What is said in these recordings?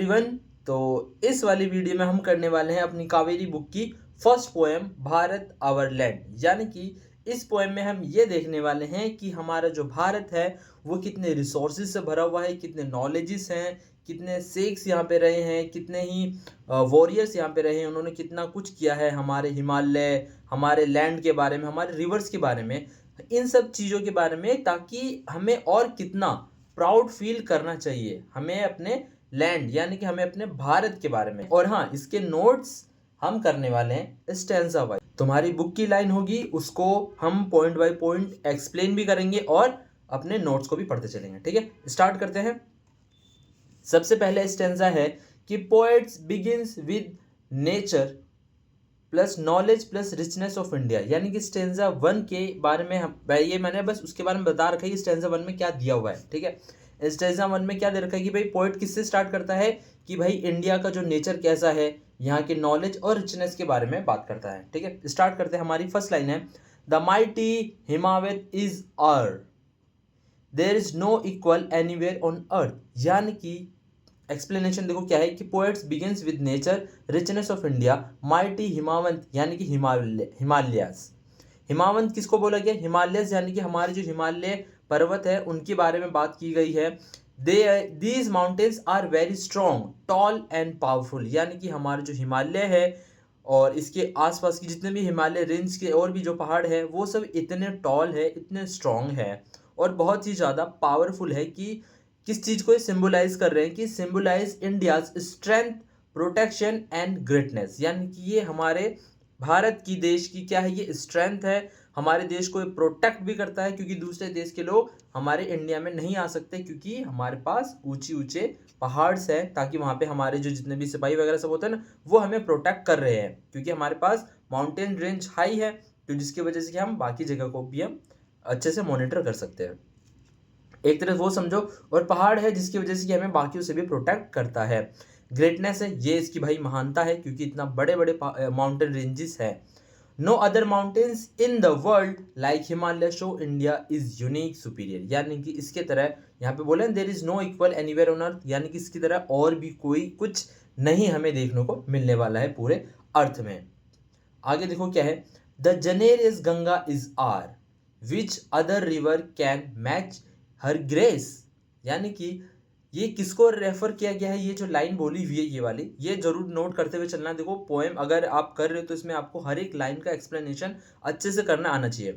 Everyone. तो इस वाली वीडियो में हम करने वाले हैं अपनी कावेरी बुक की first poem Bharat our land. यानी कि इस पोएम में हम ये देखने वाले हैं कि हमारा जो भारत है वो कितने रिसोर्सेज से भरा हुआ है, कितने नॉलेजेस हैं, कितने शेख्स यहाँ पे रहे हैं, कितने ही वॉरियर्स यहाँ पे रहे हैं, उन्होंने कितना कुछ किया है हमारे हिमालय, हमारे लैंड के बारे में, हमारे रिवर्स के बारे में, इन सब चीज़ों के बारे में, ताकि हमें और कितना प्राउड फील करना चाहिए हमें अपने लैंड यानी कि हमें अपने भारत के बारे में। और हाँ, इसके नोट्स हम करने वाले हैं स्टैंजा वाइज। तुम्हारी बुक की लाइन होगी उसको हम पॉइंट बाय पॉइंट एक्सप्लेन भी करेंगे और अपने नोट्स को भी पढ़ते चलेंगे। ठीक है, स्टार्ट करते हैं। सबसे पहले स्टैंजा है कि poets begins with nature plus knowledge plus richness of India. यानी कि स्टेंजा 1 के बारे में ये मैंने बस उसके बारे में बता रखा है कि स्टेंजा 1 में क्या दिया हुआ है। ठीक है, स्टेंजा 1 में क्या दे रखा है कि भाई पोएट किससे स्टार्ट करता है कि भाई इंडिया का जो नेचर कैसा है, यहाँ के नॉलेज और रिचनेस के बारे में बात करता है। ठीक है, स्टार्ट करते हैं। हमारी फर्स्ट लाइन है, the mighty Himavat is our, there is no equal anywhere on earth. यानी कि एक्सप्लेनेशन देखो क्या है कि poets begins with nature richness of India, mighty Himavant यानी कि हिमालयास। हिमावंत किसको बोला गया? हिमालयस यानी कि हमारे जो हिमालय पर्वत है उनके बारे में बात की गई है। These mountains are very strong tall and powerful. यानी कि हमारे जो हिमालय है और इसके आसपास की जितने भी हिमालय रेंज के और भी जो पहाड़ है वो सब इतने टॉल है, इतने स्ट्रॉन्ग है और बहुत ही ज़्यादा पावरफुल है कि किस चीज़ को ये सिंबलाइज कर रहे हैं कि symbolise India's strength, protection and greatness. यानी कि ये हमारे भारत की देश की क्या है, ये स्ट्रेंथ है, हमारे देश को ये प्रोटेक्ट भी करता है क्योंकि दूसरे देश के लोग हमारे इंडिया में नहीं आ सकते क्योंकि हमारे पास ऊंचे ऊंचे पहाड़्स हैं, ताकि वहाँ पे हमारे जो जितने भी सिपाही वगैरह सब होते हैं ना वो हमें प्रोटेक्ट कर रहे हैं क्योंकि हमारे पास माउंटेन रेंज हाई है, तो जिसकी वजह से कि हम बाकी जगह को भी हम अच्छे से मॉनिटर कर सकते हैं। एक तरह वो समझो, और पहाड़ है जिसकी वजह से कि हमें बाकियों से भी प्रोटेक्ट करता है। ग्रेटनेस है, ये इसकी भाई महानता है क्योंकि इतना बड़े बड़े माउंटेन रेंजेस है। No other mountains in the world like Himalaya show India is unique superior. यानी कि इसके तरह यहाँ पे बोले there is no equal anywhere on earth, यानी कि इसकी तरह और भी कोई कुछ नहीं हमें देखने को मिलने वाला है पूरे अर्थ में। आगे देखो क्या है, the generous Ganga is our which other river can match her grace. यानी कि ये किसको रेफर किया गया है, ये जो लाइन बोली हुई है ये वाली, ये जरूर नोट करते हुए चलना। देखो पोएम अगर आप कर रहे हो तो इसमें आपको हर एक लाइन का एक्सप्लेनेशन अच्छे से करना आना चाहिए।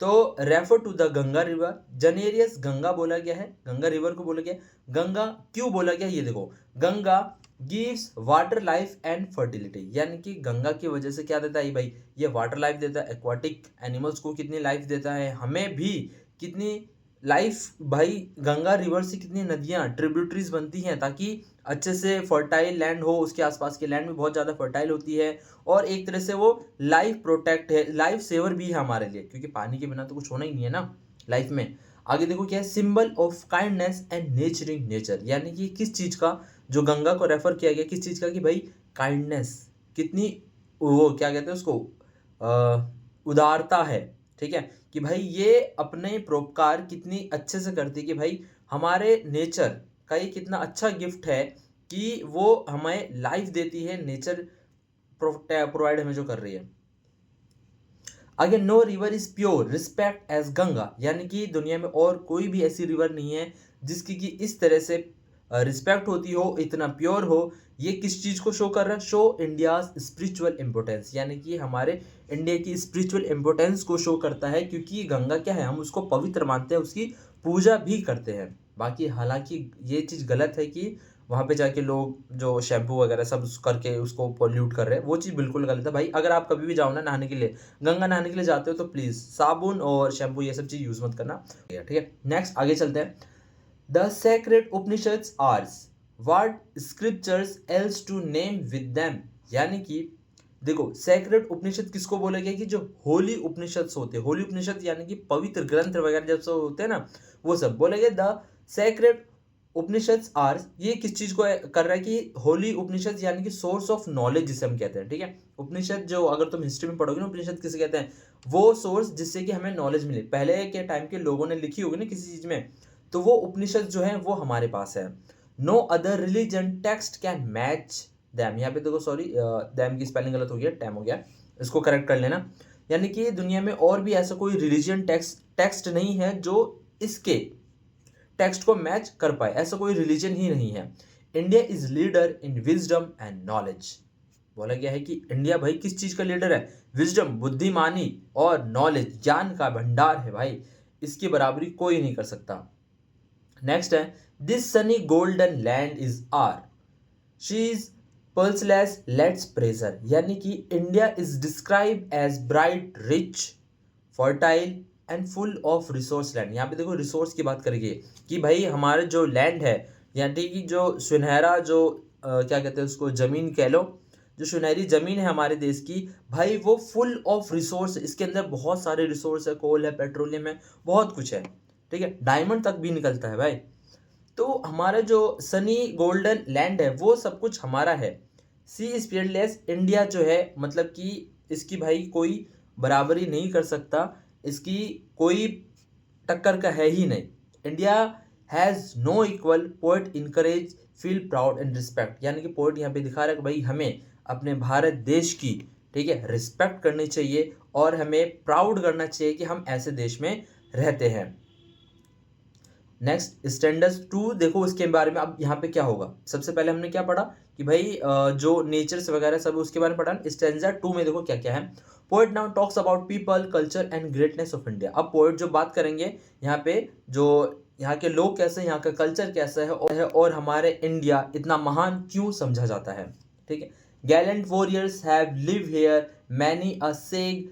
तो refer to the Ganga river, generous Ganga बोला गया है, गंगा रिवर को बोला गया। गंगा क्यों बोला गया, ये देखो, Ganga gives water life and fertility. यानी कि गंगा की वजह से क्या देता है भाई, ये वाटर लाइफ देता है, एक्वाटिक एनिमल्स को कितनी लाइफ देता है, हमें भी कितनी लाइफ भाई। गंगा रिवर से कितनी नदियाँ ट्रिब्यूटरीज बनती हैं ताकि अच्छे से फर्टाइल लैंड हो, उसके आसपास के लैंड में बहुत ज़्यादा फर्टाइल होती है और एक तरह से वो लाइफ प्रोटेक्ट है, लाइफ सेवर भी है हमारे लिए क्योंकि पानी के बिना तो कुछ होना ही नहीं है ना लाइफ में। आगे देखो क्या है, symbol of kindness and nurturing nature. यानी कि किस चीज़ का, जो गंगा को रेफर किया गया किस चीज़ का कि भाई काइंडनेस, कितनी वो क्या कहते हैं उसको, उदारता है। ठीक है, कि भाई ये अपने परोपकार कितनी अच्छे से करती है कि भाई हमारे नेचर का ये कितना अच्छा गिफ्ट है कि वो हमें लाइफ देती है, नेचर प्रोवाइड हमें जो कर रही है। आगे, no river is pure respect as Ganga. यानी कि दुनिया में और कोई भी ऐसी रिवर नहीं है जिसकी कि इस तरह से रिस्पेक्ट होती हो, इतना प्योर हो। ये किस चीज़ को शो कर रहा है, शो इंडियाज स्पिरिचुअल इम्पोर्टेंस। यानी कि हमारे इंडिया की स्पिरिचुअल इम्पोर्टेंस को शो करता है क्योंकि गंगा क्या है, हम उसको पवित्र मानते हैं, उसकी पूजा भी करते हैं। बाकी हालांकि ये चीज़ गलत है कि वहाँ पे जाके लोग जो शैम्पू वगैरह सब करके उसको पोल्यूट कर रहे हैं, वो चीज़ बिल्कुल गलत है भाई। अगर आप कभी भी जाओ ना नहाने के लिए, गंगा नहाने के लिए जाते हो तो प्लीज़ साबुन और शैम्पू ये सब चीज़ यूज़ मत करना। ठीक है, नेक्स्ट आगे चलते हैं। The sacred Upanishads ours what scriptures else to name with them. यानी कि देखो, सेक्रेड उपनिषद किसको बोला गया कि जो होली उपनिषद होते हैं, होली उपनिषद यानी कि पवित्र ग्रंथ वगैरह जब सब होते हैं ना वो सब बोला गया द सेक्रेड उपनिषद्स आर। ये किस चीज को कर रहा है कि होली उपनिषद यानी कि सोर्स ऑफ नॉलेज जिसे हम कहते हैं। ठीक है, उपनिषद जो अगर तुम हिस्ट्री में पढ़ोगे ना, उपनिषद किसे कहते हैं, वो सोर्स जिससे कि हमें नॉलेज मिले। पहले के टाइम के लोगों ने लिखी होगी ना किसी चीज में, तो वो उपनिषद जो है वो हमारे पास है। No other religion text can match them. यहाँ पे देखो सॉरी, दैम की स्पेलिंग गलत हो गया, टैम हो गया, इसको करेक्ट कर लेना। यानी कि दुनिया में और भी ऐसा कोई रिलीजियन टेक्स्ट नहीं है जो इसके टेक्स्ट को मैच कर पाए, ऐसा कोई रिलीजन ही नहीं है। India is leader in wisdom and knowledge. बोला गया है कि इंडिया भाई किस चीज का लीडर है? विजडम, बुद्धिमानी, और नॉलेज, ज्ञान का भंडार है भाई, इसकी बराबरी कोई नहीं कर सकता। नेक्स्ट है, this sunny golden land is are, she is priceless let's praise her. यानी कि India is describe as bright, rich, fertile and full of resource land. यहाँ पे देखो रिसोर्स की बात करेंगे कि भाई हमारे जो लैंड है, यानी कि जो सुनहरा जो क्या कहते हैं उसको, जमीन कह लो, जो सुनहरी जमीन है हमारे देश की भाई, वो फुल ऑफ रिसोर्स, इसके अंदर बहुत सारे रिसोर्स है, कोल है, पेट्रोलियम है, बहुत कुछ है, ठीक है, डायमंड तक भी निकलता है भाई। तो हमारा जो सनी गोल्डन लैंड है वो सब कुछ हमारा है। सी इज पीयरलेस, इंडिया जो है मतलब कि इसकी भाई कोई बराबरी नहीं कर सकता, इसकी कोई टक्कर का है ही नहीं। India has no equal, poet encourage feel proud and respect. यानी कि पोएट यहाँ पे दिखा रहा है कि भाई हमें अपने भारत देश की, ठीक है, रिस्पेक्ट करनी चाहिए और हमें प्राउड करना चाहिए कि हम ऐसे देश में रहते हैं। नेक्स्ट स्टैंडर्ड 2 देखो इसके बारे में। अब यहाँ पे क्या होगा, सबसे पहले हमने क्या पढ़ा कि भाई जो नेचर्स वगैरह सब उसके बारे में पढ़ा। स्टैंडर्ड 2 में देखो क्या क्या है। Poet now talks about people, culture and greatness of India. अब पोएट जो बात करेंगे यहाँ पे, जो यहाँ के लोग कैसे हैं, यहाँ का कल्चर कैसा है और हमारे इंडिया इतना महान क्यों समझा जाता है, ठीक है। Gallant warriors have live here, many a sage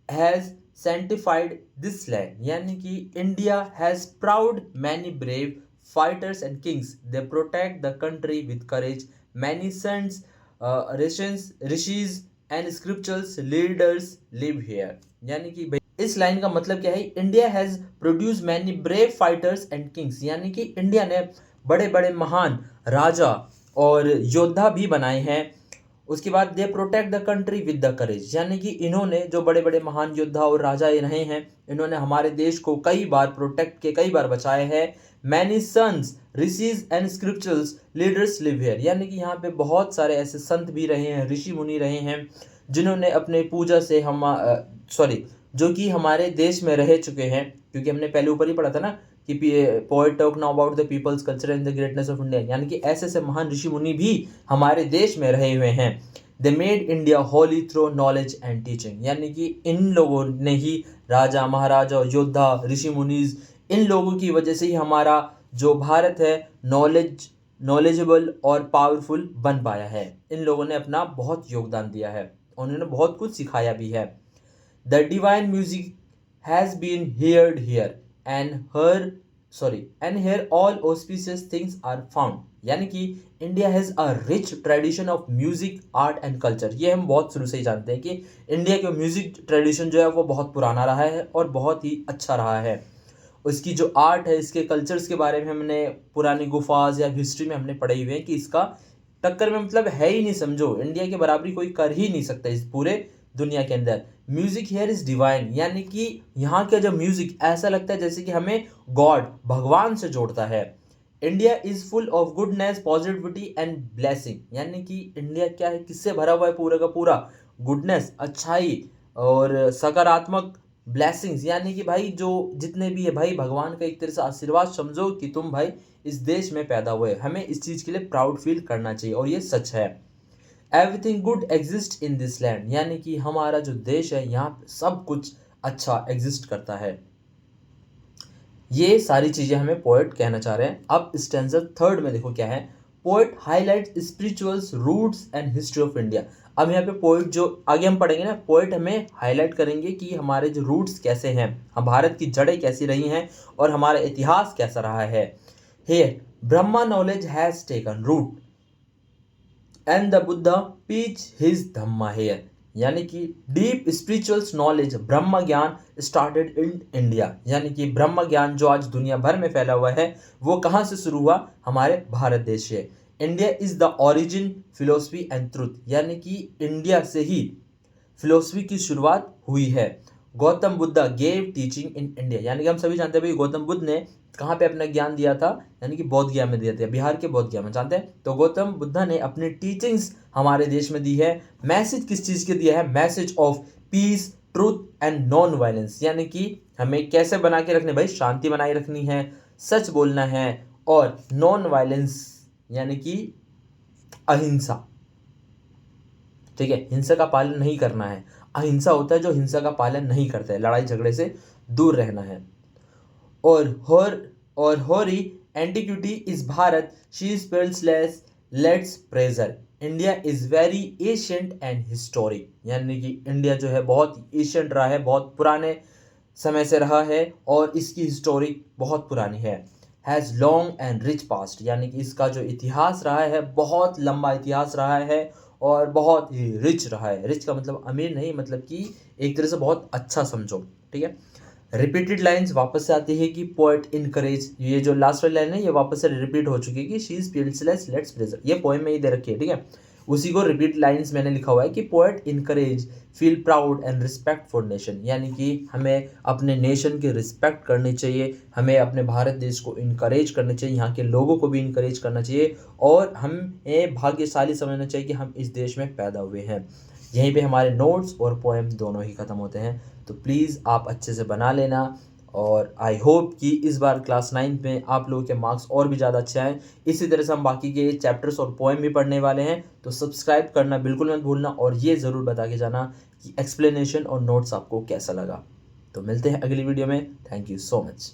has sanctified this land। यानी कि India has proud many brave fighters and kings, they protect the country with courage, many sons, rishis and scriptures leaders live here. यानी कि भाई इस लाइन का मतलब क्या है, India has produce many brave fighters and kings. यानी कि इंडिया ने बड़े बड़े महान राजा और योद्धा भी बनाए हैं। उसके बाद दे protect the country with the courage. यानी कि इन्होंने जो बड़े बड़े महान योद्धा और राजा रहे हैं, इन्होंने हमारे देश को कई बार प्रोटेक्ट किए, कई बार बचाए हैं। Many sons, rishis and scriptures leaders live here. यानी कि यहाँ पे बहुत सारे ऐसे संत भी रहे हैं, ऋषि मुनि रहे हैं, जिन्होंने अपने पूजा से हम जो कि हमारे देश में रह चुके हैं। क्योंकि हमने पहले ऊपर ही पढ़ा था ना कि poet talk now about the people's culture and the greatness of India. यानी कि ऐसे ऐसे महान ऋषि मुनि भी हमारे देश में रहे हुए हैं। They made India Holi through knowledge and teaching. यानी कि इन लोगों ने ही, राजा महाराजा योद्धा ऋषि मुनीज, इन लोगों की वजह से ही हमारा जो भारत है नॉलेजेबल और पावरफुल बन पाया है। इन लोगों ने अपना बहुत योगदान दिया है, उन्होंने बहुत कुछ सिखाया भी है। The divine music has been heard here and here all auspicious things are found। यानी कि India has a rich tradition of music, art and culture. ये हम बहुत शुरू से ही जानते हैं कि इंडिया का म्यूजिक ट्रेडिशन जो है वो बहुत पुराना रहा है और बहुत ही अच्छा रहा है। उसकी जो आर्ट है, इसके कल्चर्स के बारे में हमने पुरानी गुफाज या हिस्ट्री में हमने पढ़े हुए हैं कि इसका टक्कर में मतलब है ही नहीं, समझो इंडिया के बराबरी कोई कर ही नहीं सकता इस पूरे दुनिया के अंदर। Music here is divine. यानी कि यहाँ का जो म्यूजिक ऐसा लगता है जैसे कि हमें गॉड, भगवान से जोड़ता है। India is full of goodness, positivity and blessing. यानी कि इंडिया क्या है, किससे भरा हुआ है, पूरा का पूरा गुडनेस, अच्छाई और सकारात्मक ब्लेसिंग्स। यानी कि भाई जो जितने भी है भाई, भगवान का एक तरह से आशीर्वाद समझो कि तुम भाई इस देश में पैदा हुए। हमें इस चीज़ के लिए प्राउड फील करना चाहिए और ये सच है। Everything good exist in this land. यानी कि हमारा जो देश है यहाँ पे सब कुछ अच्छा एग्जिस्ट करता है। ये सारी चीज़ें हमें पोएट कहना चाह रहे हैं। अब स्टैंजा 3 में देखो क्या है। Poet highlight spirituals roots and history of India. अब यहाँ पे पोएट जो आगे हम पढ़ेंगे ना, पोएट हमें हाईलाइट करेंगे कि हमारे जो रूट्स कैसे हैं, हम भारत की जड़ें कैसी रही हैं और हमारा इतिहास कैसा रहा है। Here Brahma knowledge has taken root and the Buddha preach his dhamma here. यानी कि डीप स्पिरिचुअल नॉलेज, ब्रह्म ज्ञान स्टार्टेड इन इंडिया। यानी कि ब्रह्म ज्ञान जो आज दुनिया भर में फैला हुआ है वो कहाँ से शुरू हुआ, हमारे भारत देश से। India is the origin philosophy and truth. यानी कि इंडिया से ही फिलोसफी की शुरुआत हुई है Gautam Buddha gave teaching in India, यानी कि हम सभी जानते हैं भाई गौतम बुद्ध ने कहाँ पे अपना ज्ञान दिया था, यानी कि बोध गया में दिया था, बिहार के बोध गया में, जानते हैं। तो गौतम बुद्धा ने अपनी टीचिंग्स हमारे देश में दी है। मैसेज किस चीज़ के दिया है, message of peace, truth and non violence, यानी कि हमें कैसे बना के रखने भाई, शांति बनाए रखनी है, सच बोलना है, और नॉन वायलेंस यानी कि अहिंसा, ठीक है, हिंसा का पालन नहीं करना है। अहिंसा होता है जो हिंसा का पालन नहीं करता है, लड़ाई झगड़े से दूर रहना है। और होरी antiquity is Bharat, she spells less let's pleasure, India is very ancient and historic, यानी कि इंडिया जो है बहुत एशियंट रहा है, बहुत पुराने समय से रहा है, और इसकी हिस्टोरिक बहुत पुरानी है। Has long and rich past, यानी कि इसका जो इतिहास रहा है बहुत लंबा इतिहास रहा है और बहुत ही रिच रहा है। रिच का मतलब अमीर नहीं, मतलब कि एक तरह से बहुत अच्छा समझो, ठीक है। रिपीटेड लाइंस वापस से आती है कि पोएट इनकरेज, ये जो लास्ट वाली लाइन है ये वापस से रिपीट हो चुकी है कि she is peaceless let's pleasure, ये पोएम में ही दे रखी है, ठीक है। उसी को रिपीट लाइंस मैंने लिखा हुआ है कि poet encourage feel proud and respect for nation, यानी कि हमें अपने नेशन की रिस्पेक्ट करनी चाहिए, हमें अपने भारत देश को इनकरेज करना चाहिए, यहाँ के लोगों को भी इनकरेज करना चाहिए, और हमें भाग्यशाली समझना चाहिए कि हम इस देश में पैदा हुए हैं। यहीं पे हमारे नोट्स और पोएम दोनों ही ख़त्म होते हैं। तो प्लीज़ आप अच्छे से बना लेना, और आई होप कि इस बार क्लास 9 में आप लोगों के मार्क्स और भी ज़्यादा अच्छे आएँ। इसी तरह से हम बाकी के चैप्टर्स और पोएम भी पढ़ने वाले हैं, तो सब्सक्राइब करना बिल्कुल मत भूलना, और ये ज़रूर बता के जाना कि एक्सप्लेनेशन और नोट्स आपको कैसा लगा। तो मिलते हैं अगली वीडियो में। Thank you so much.